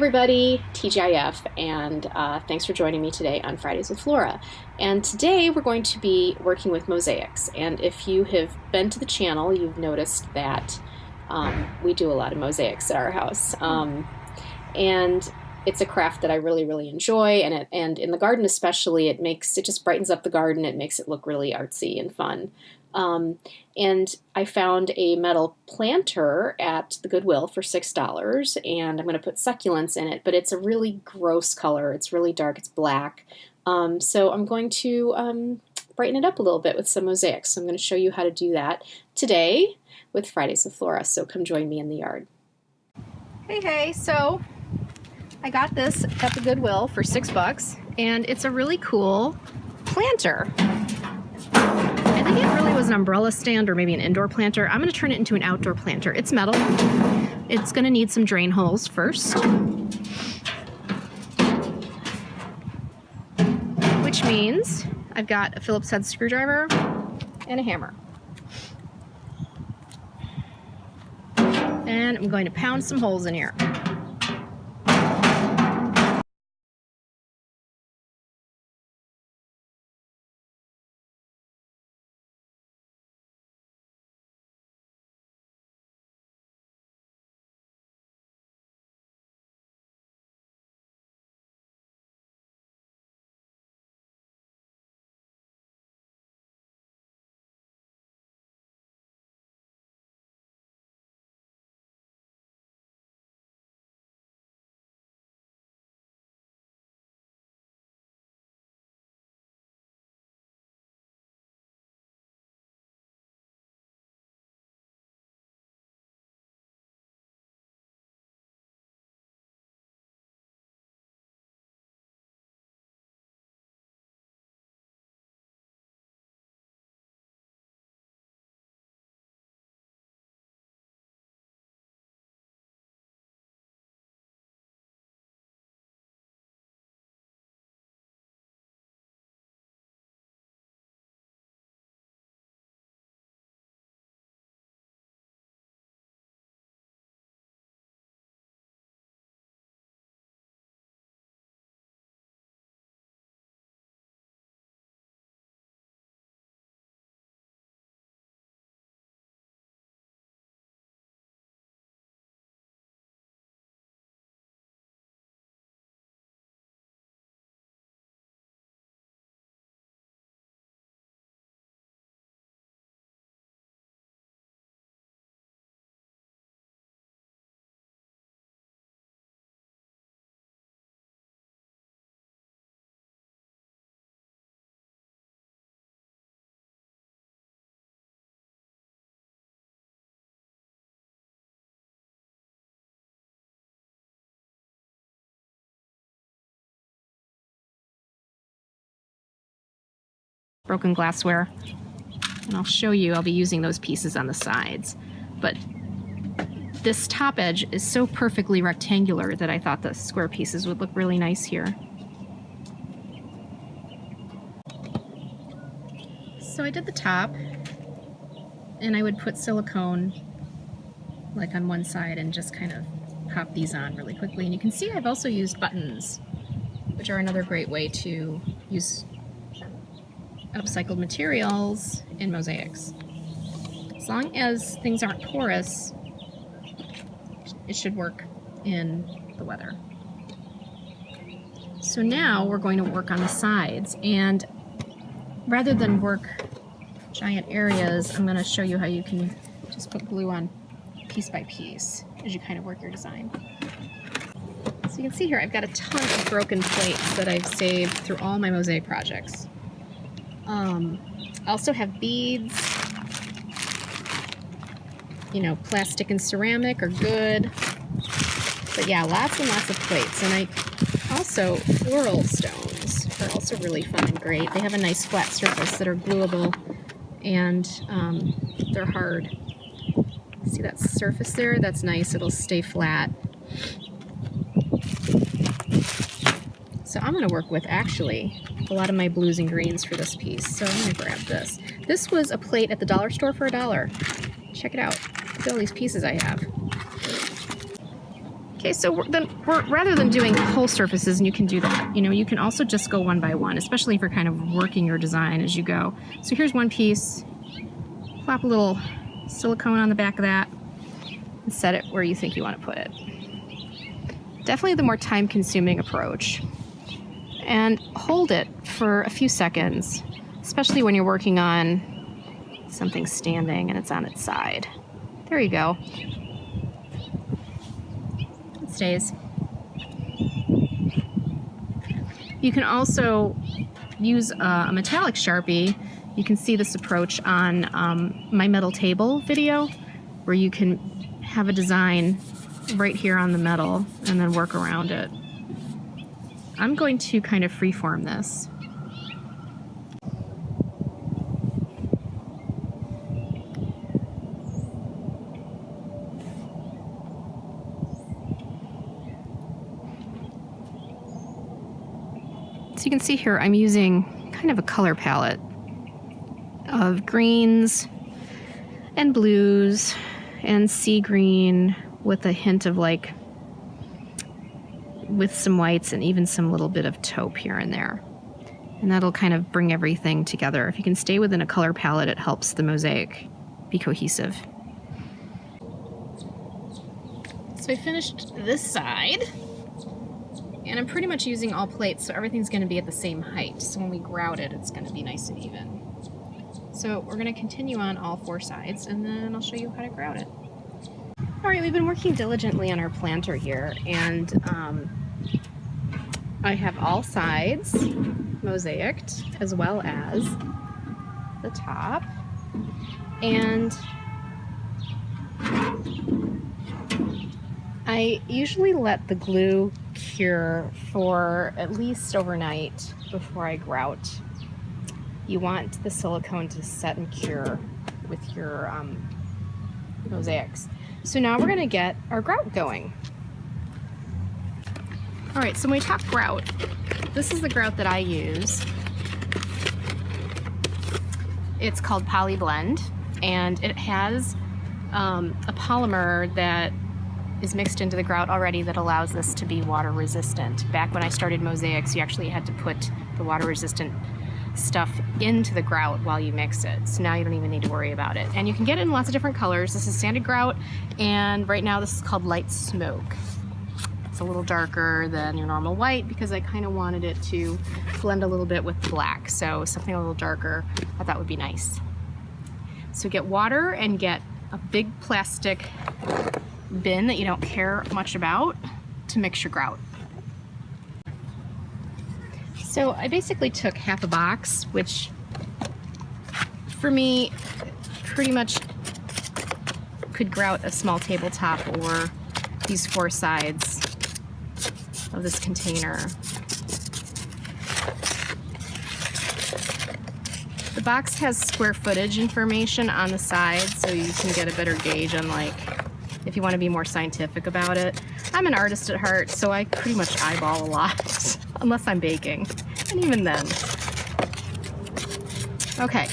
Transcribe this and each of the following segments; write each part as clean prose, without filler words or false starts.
everybody, TGIF, and thanks for joining me today on Fridays with Flora. And today we're going to be working with mosaics. And if you have been to the channel, you've noticed that we do a lot of mosaics at our house. And it's a craft that I really enjoy, and in the garden especially, it just brightens up the garden. It makes it look really artsy and fun. And I found a metal planter at the Goodwill for $6, and I'm going to put succulents in it, but it's a really gross color. It's really dark. It's black. So I'm going to brighten it up a little bit with some mosaics. So I'm going to show you how to do that today with Fridays with Flora. So come join me in the yard. Hey, so I got this at the Goodwill for $6, and it's a really cool planter. I think it really was an umbrella stand or maybe an indoor planter. I'm going to turn it into an outdoor planter. It's metal. It's going to need some drain holes first, which means I've got a Phillips head screwdriver and a hammer. And I'm going to pound some holes in here. Broken glassware, and I'll show you. I'll be using those pieces on the sides, but this top edge is so perfectly rectangular that I thought the square pieces would look really nice here. So I did the top, and I would put silicone like on one side and just kind of pop these on really quickly. And you can see I've also used buttons, which are another great way to use upcycled materials in mosaics. As long as things aren't porous, it should work in the weather. So now we're going to work on the sides, and rather than work giant areas, I'm going to show you how you can just put glue on piece by piece as you kind of work your design. So you can see here I've got a ton of broken plates that I've saved through all my mosaic projects. I also have beads. You know, plastic and ceramic are good. But yeah, lots and lots of plates. And also, floral stones are also really fun and great. They have a nice flat surface that are gluable, and they're hard. See that surface there? That's nice. It'll stay flat. So I'm going to work with, actually, a lot of my blues and greens for this piece. So I'm going to grab this. This was a plate at the dollar store for $1. Check it out. Look at all these pieces I have. Okay, so rather than doing whole surfaces, and you can do that, you know, you can also just go one by one, especially if you're kind of working your design as you go. So here's one piece, plop a little silicone on the back of that, and set it where you think you want to put it. Definitely the more time-consuming approach. And hold it for a few seconds, especially when you're working on something standing and it's on its side. There you go. Stays. You can also use a metallic Sharpie. You can see this approach on my metal table video, where you can have a design right here on the metal and then work around it. I'm going to kind of freeform this. So you can see here I'm using kind of a color palette of greens and blues and sea green with a hint of like, with some whites and even some little bit of taupe here and there. And that'll kind of bring everything together. If you can stay within a color palette, it helps the mosaic be cohesive. So I finished this side. And I'm pretty much using all plates, so everything's going to be at the same height. So when we grout it, it's going to be nice and even. So we're going to continue on all four sides, and then I'll show you how to grout it. All right, we've been working diligently on our planter here, and I have all sides mosaiced, as well as the top. And I usually let the glue cure for at least overnight before I grout. You want the silicone to set and cure with your mosaics. So now we're going to get our grout going. All right, so when we talk grout, this is the grout that I use. It's called Poly Blend, and it has a polymer that is mixed into the grout already that allows this to be water resistant. Back when I started mosaics, you actually had to put the water resistant stuff into the grout while you mix it. So now you don't even need to worry about it. And you can get it in lots of different colors. This is sanded grout, and right now this is called light smoke. It's a little darker than your normal white because I kind of wanted it to blend a little bit with black. So something a little darker I thought would be nice. So get water and get a big plastic bin that you don't care much about to mix your grout. So I basically took half a box, which for me pretty much could grout a small tabletop or these four sides of this container. The box has square footage information on the side, so you can get a better gauge on, like, if you want to be more scientific about it. I'm an artist at heart, so I pretty much eyeball a lot, unless I'm baking, and even then. Okay,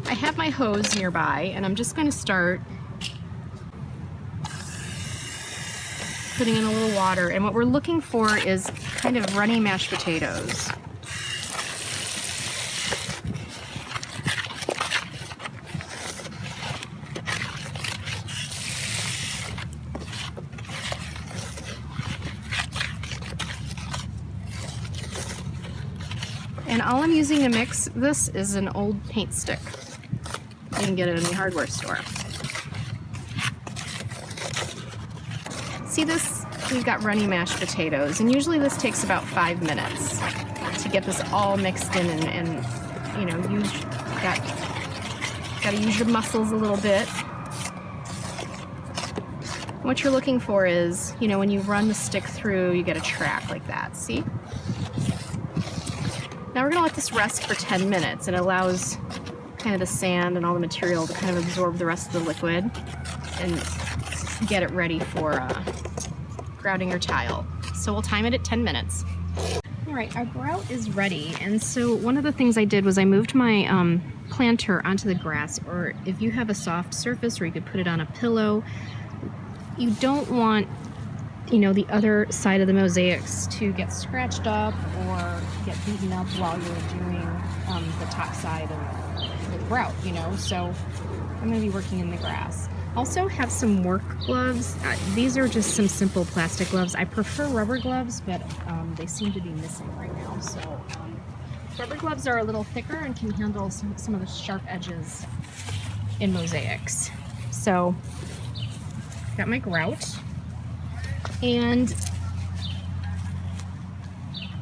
I have my hose nearby, and I'm just going to start putting in a little water, and what we're looking for is kind of runny mashed potatoes. And all I'm using to mix this is an old paint stick. You can get it in the hardware store. See this? We've got runny mashed potatoes, and usually this takes about 5 minutes to get this all mixed in and you know, gotta use your muscles a little bit. What you're looking for is, you know, when you run the stick through, you get a track like that, see? Now we're gonna let this rest for 10 minutes. It allows kind of the sand and all the material to kind of absorb the rest of the liquid and get it ready for grouting your tile. So we'll time it at 10 minutes. All right, our grout is ready. And so one of the things I did was I moved my planter onto the grass, or if you have a soft surface, or you could put it on a pillow. You don't want you know, the other side of the mosaics to get scratched up or get beaten up while you're doing the top side of the grout, you know. So I'm going to be working in the grass. Also have some work gloves. These are just some simple plastic gloves. I prefer rubber gloves, but they seem to be missing right now. So rubber gloves are a little thicker and can handle some of the sharp edges in mosaics. So got my grout. And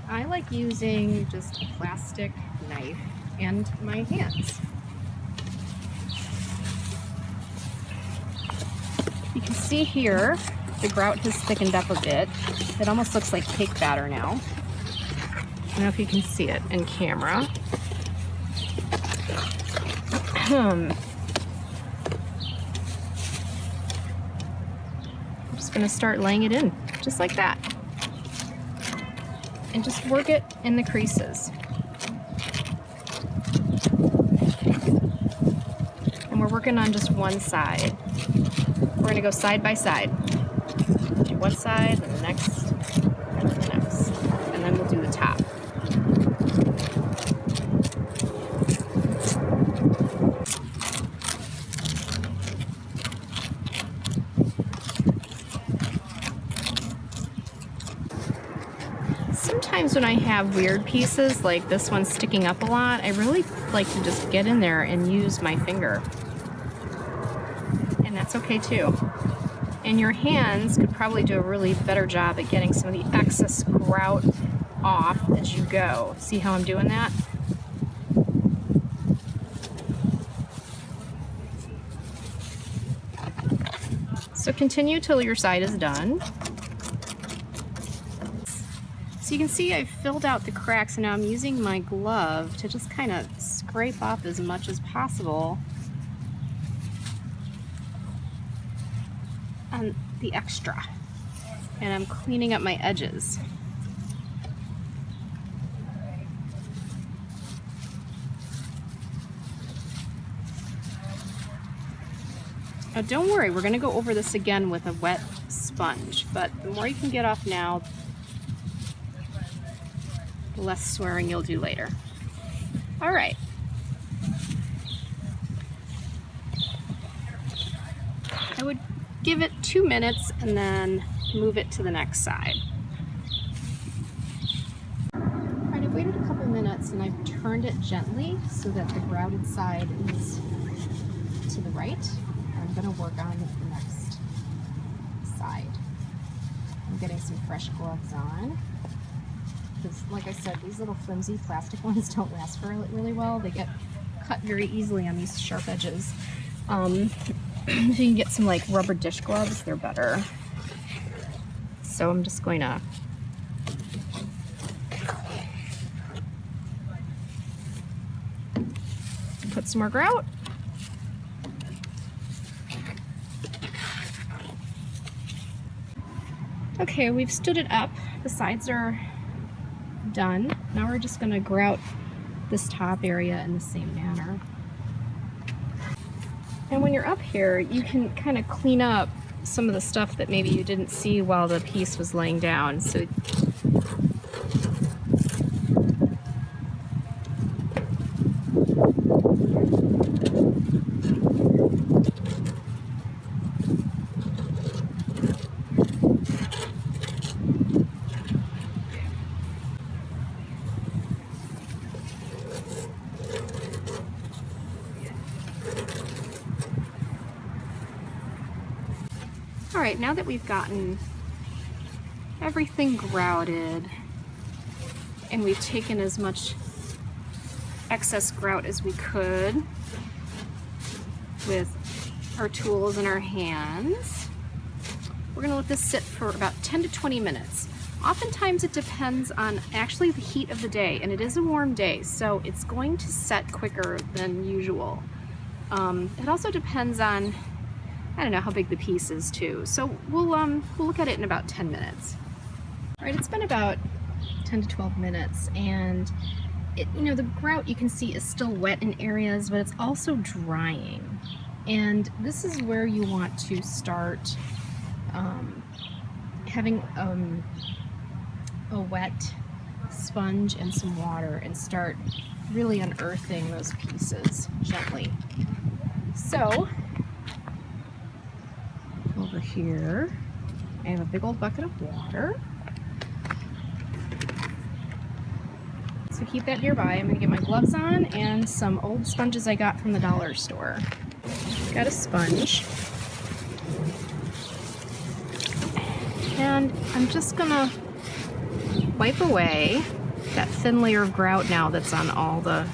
I like using just a plastic knife and my hands. You can see here, the grout has thickened up a bit. It almost looks like cake batter now. I don't know if you can see it in camera. I'm just gonna start laying it in, just like that. And just work it in the creases. And we're working on just one side. We're gonna go side by side. Do one side, then the next, and then the next. And then we'll do the top. Sometimes when I have weird pieces, like this one sticking up a lot, I really like to just get in there and use my finger. And that's okay too. And your hands could probably do a really better job at getting some of the excess grout off as you go. See how I'm doing that? So continue till your side is done. So you can see I've filled out the cracks, and now I'm using my glove to just kind of scrape off as much as possible on the extra. And I'm cleaning up my edges. Now don't worry, we're gonna go over this again with a wet sponge, but the more you can get off now, the less swearing you'll do later. All right. I would give it 2 minutes and then move it to the next side. All right, I've waited a couple minutes and I've turned it gently so that the grouted side is to the right. I'm gonna work on the next side. I'm getting some fresh gloves on. Because, like I said, these little flimsy plastic ones don't last for really well. They get cut very easily on these sharp edges. If you can get some like rubber dish gloves, they're better. So I'm just going to put some more grout. Okay, we've stood it up. The sides are done. Now we're just going to grout this top area in the same manner. And when you're up here, you can kind of clean up some of the stuff that maybe you didn't see while the piece was laying down. So all right, now that we've gotten everything grouted and we've taken as much excess grout as we could with our tools in our hands, we're gonna let this sit for about 10 to 20 minutes. Oftentimes it depends on actually the heat of the day, and it is a warm day, so it's going to set quicker than usual. It also depends on, I don't know, how big the piece is too. So we'll look at it in about 10 minutes. All right, it's been about 10 to 12 minutes, and the grout you can see is still wet in areas, but it's also drying. And this is where you want to start having a wet sponge and some water and start really unearthing those pieces gently. So over here I have a big old bucket of water. So keep that nearby. I'm gonna get my gloves on and some old sponges I got from the dollar store. Got a sponge. And I'm just gonna wipe away that thin layer of grout now that's on all the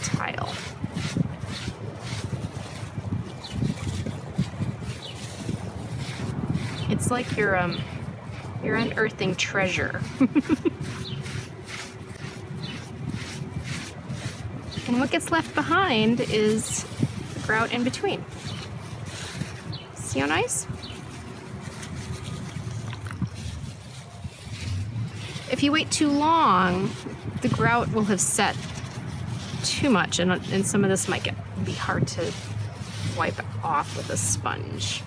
tile. It's like you're unearthing treasure. And what gets left behind is the grout in between. See how nice? If you wait too long, the grout will have set too much, and some of this might be hard to wipe off with a sponge.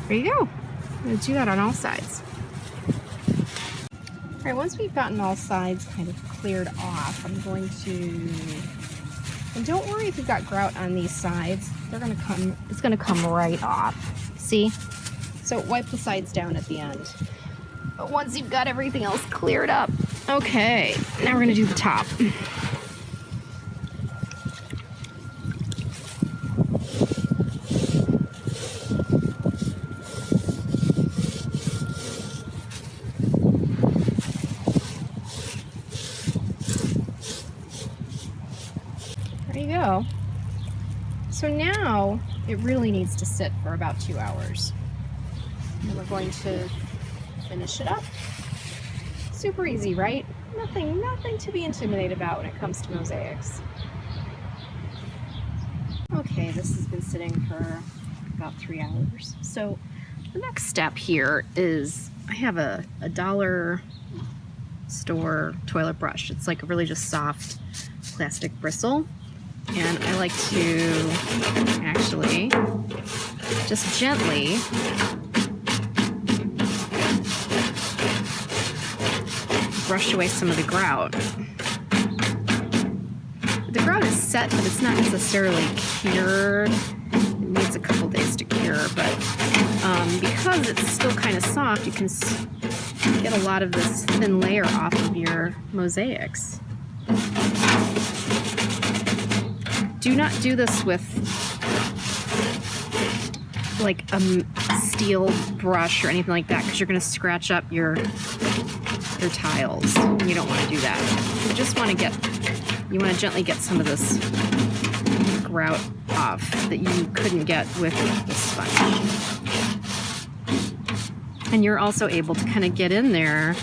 There you go. I'm going to do that on all sides. All right, once we've gotten all sides kind of cleared off, I'm going to, and don't worry if you've got grout on these sides, it's going to come right off. See? So wipe the sides down at the end. But once you've got everything else cleared up, okay, now we're going to do the top. There you go. So now it really needs to sit for about 2 hours. And we're going to finish it up. Super easy, right? Nothing to be intimidated about when it comes to mosaics. Okay, this has been sitting for about 3 hours. So the next step here is I have a dollar store toilet brush. It's like a really just soft plastic bristle. And I like to actually just gently brush away some of the grout. The grout is set, but it's not necessarily cured. It needs a couple days to cure, but because it's still kind of soft, you can get a lot of this thin layer off of your mosaics. Do not do this with like a steel brush or anything like that, because you're going to scratch up your tiles. You don't want to do that. You just want to gently get some of this grout off that you couldn't get with the sponge. And you're also able to kind of get in there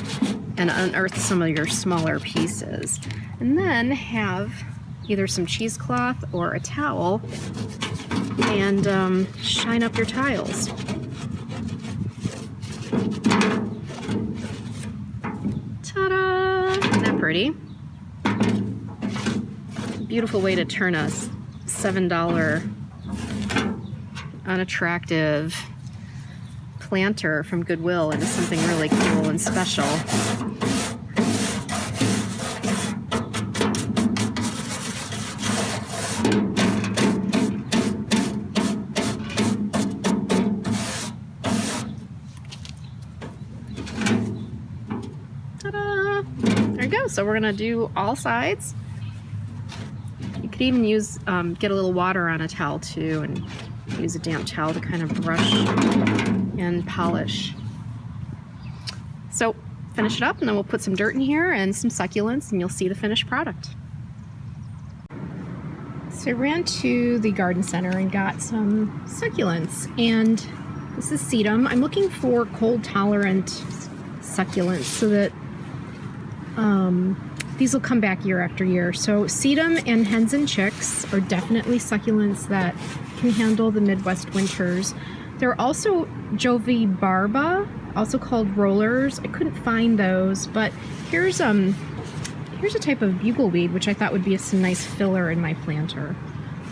and unearth some of your smaller pieces. And then have either some cheesecloth or a towel and shine up your tiles. Ta-da! Isn't that pretty? Beautiful way to turn a $7 unattractive planter from Goodwill into something really cool and special. Ta-da! There you go. So we're gonna do all sides. You could even use, get a little water on a towel too, and use a damp towel to kind of brush and polish. So finish it up, and then we'll put some dirt in here and some succulents, and you'll see the finished product. So I ran to the garden center and got some succulents, and this is sedum. I'm looking for cold tolerant succulents so that these will come back year after year. So sedum and hens and chicks are definitely succulents that can handle the Midwest winters. There are also Jovibarba also called rollers. I couldn't find those, but here's a type of bugleweed, which I thought would be some nice filler in my planter.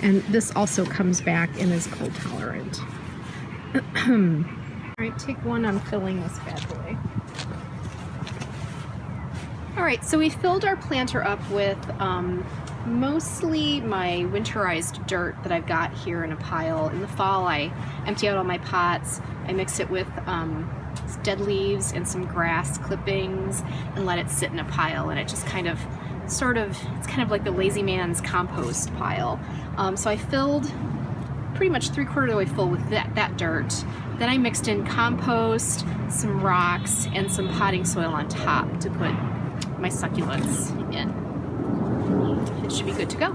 And this also comes back and is cold tolerant. All right, take one on filling this bad boy. All right, so we filled our planter up with mostly my winterized dirt that I've got here in a pile. In the fall, I empty out all my pots. I mix it with dead leaves and some grass clippings and let it sit in a pile, and it just kind of it's kind of like the lazy man's compost pile. So I filled pretty much 3/4 of the way full with that dirt. Then I mixed in compost, some rocks, and some potting soil on top to put my succulents in. It should be good to go.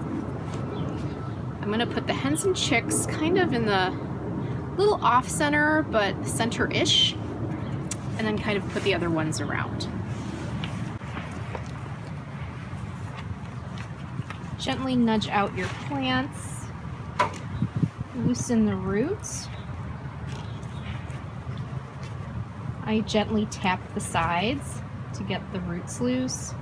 I'm gonna put the hens and chicks kind of in the little off center, but center-ish, and then kind of put the other ones around. Gently nudge out your plants, loosen the roots. I gently tap the sides to get the roots loose.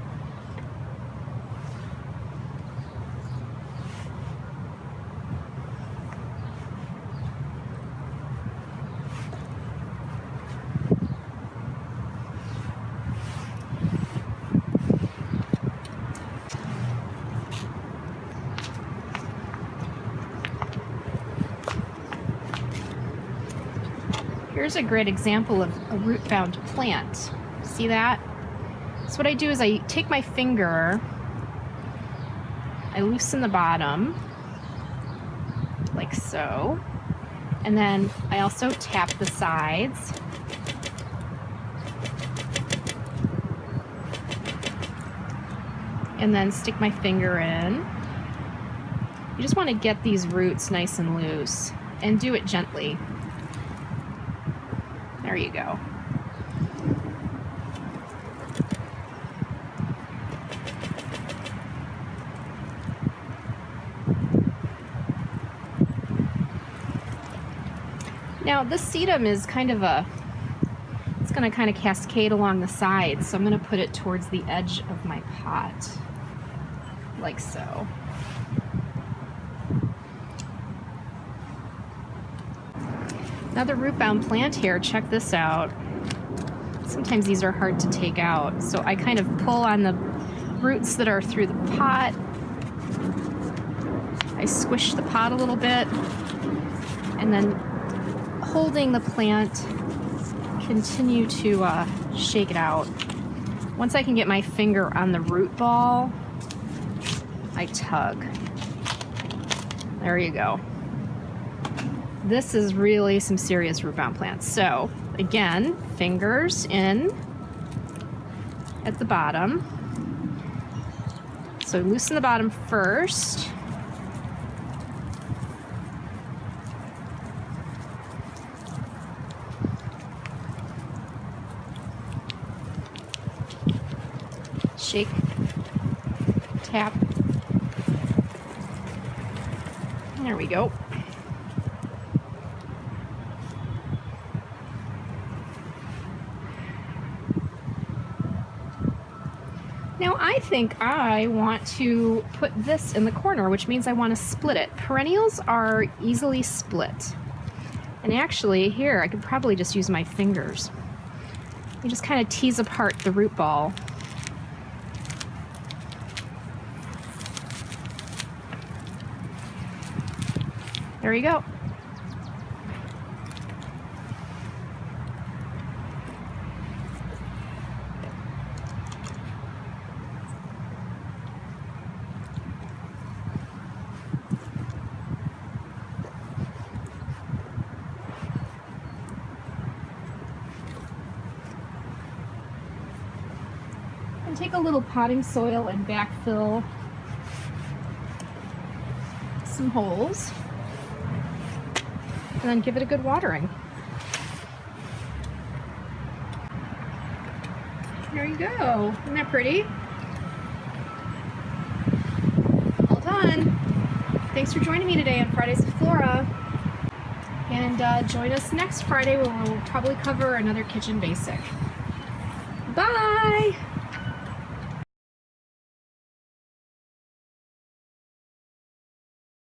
Here's a great example of a root-bound plant. See that? So what I do is I take my finger, I loosen the bottom, like so, and then I also tap the sides. And then stick my finger in. You just want to get these roots nice and loose, and do it gently. There you go. Now this sedum is kind of it's going to kind of cascade along the sides, so I'm going to put it towards the edge of my pot, like so. Another root-bound plant here, check this out. Sometimes these are hard to take out, so I kind of pull on the roots that are through the pot. I squish the pot a little bit, and then holding the plant, continue to shake it out. Once I can get my finger on the root ball, I tug. There you go. This is really some serious root-bound plants. So again, fingers in at the bottom. So loosen the bottom first. Shake, tap. There we go. Now I think I want to put this in the corner, which means I want to split it. Perennials are easily split. And actually here, I could probably just use my fingers. You just kind of tease apart the root ball. There you go. And take a little potting soil and backfill some holes. And then give it a good watering. There you go. Isn't that pretty? All done. Thanks for joining me today on Fridays with Flora. And join us next Friday where we'll probably cover another kitchen basic. Bye!